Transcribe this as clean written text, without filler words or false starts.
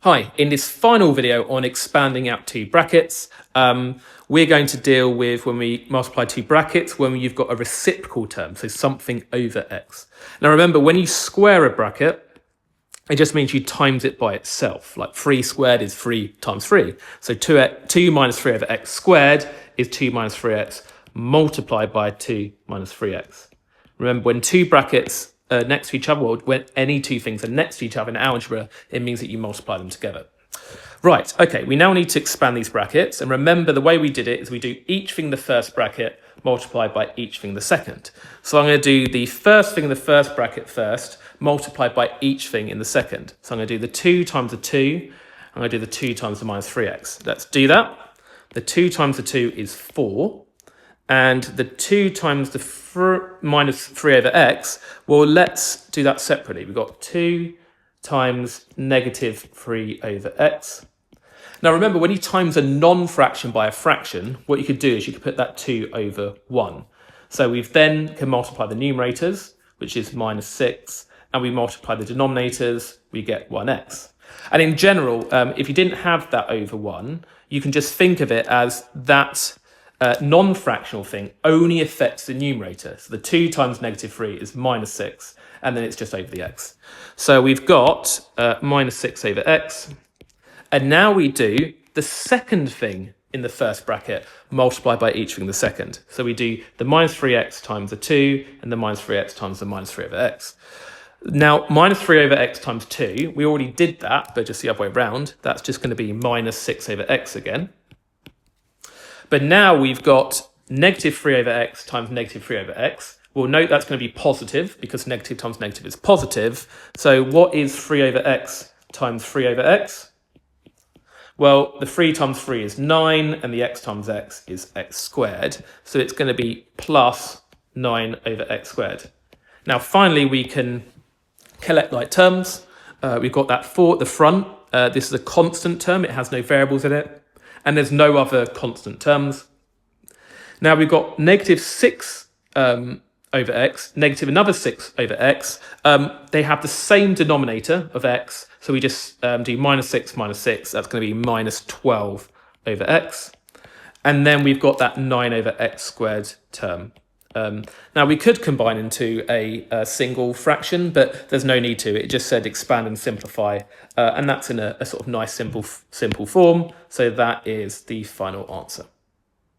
Hi, in this final video on expanding out two brackets, we're going to deal with when we multiply two brackets when you've got a reciprocal term, so something over x. Now remember, when you square a bracket, it just means you times it by itself. Like 3 squared is 3 times 3. So 2 minus 3 over x squared is 2 minus 3x multiplied by 2 minus 3x. Remember, when two brackets next to each other, well, when any two things are next to each other in algebra, it means that you multiply them together. Right, okay, we now need to expand these brackets. And remember, the way we did it is we do each thing in the first bracket multiplied by each thing in the second. So I'm going to do the first thing in the first bracket first, multiplied by each thing in the second. So I'm going to do the 2 times the 2. I'm going to do the 2 times the minus 3x. Let's do that. The 2 times the 2 is 4. And the 2 times the minus 3 over x, well, let's do that separately. We've got 2 times negative 3 over x. Now, remember, when you times a non-fraction by a fraction, what you could do is you could put that 2 over 1. So we then can multiply the numerators, which is minus 6, and we multiply the denominators, we get 1x. And in general, if you didn't have that over 1, you can just think of it as that non-fractional thing only affects the numerator. So the 2 times negative 3 is minus 6, and then it's just over the x. So we've got minus 6 over x. And now we do the second thing in the first bracket multiplied by each thing in the second. So we do the minus 3x times the 2 and the minus 3x times the minus 3 over x. Now, minus 3 over x times 2, we already did that, but just the other way around. That's just going to be minus 6 over x again. But now we've got negative 3 over x times negative 3 over x. Well, note that's going to be positive because negative times negative is positive. So what is 3 over x times 3 over x? Well, the 3 times 3 is 9, and the x times x is x squared. So it's going to be plus 9 over x squared. Now, finally, we can collect like terms. We've got that 4 at the front. This is a constant term. It has no variables in it. And there's no other constant terms. Now we've got negative 6 over x, negative another 6 over x. They have the same denominator of x, so we just do minus 6 minus 6. That's going to be minus 12 over x. And then we've got that 9 over x squared term. Now we could combine into a single fraction, but there's no need to. It just said expand and simplify, and that's in a sort of nice simple form. So that is the final answer.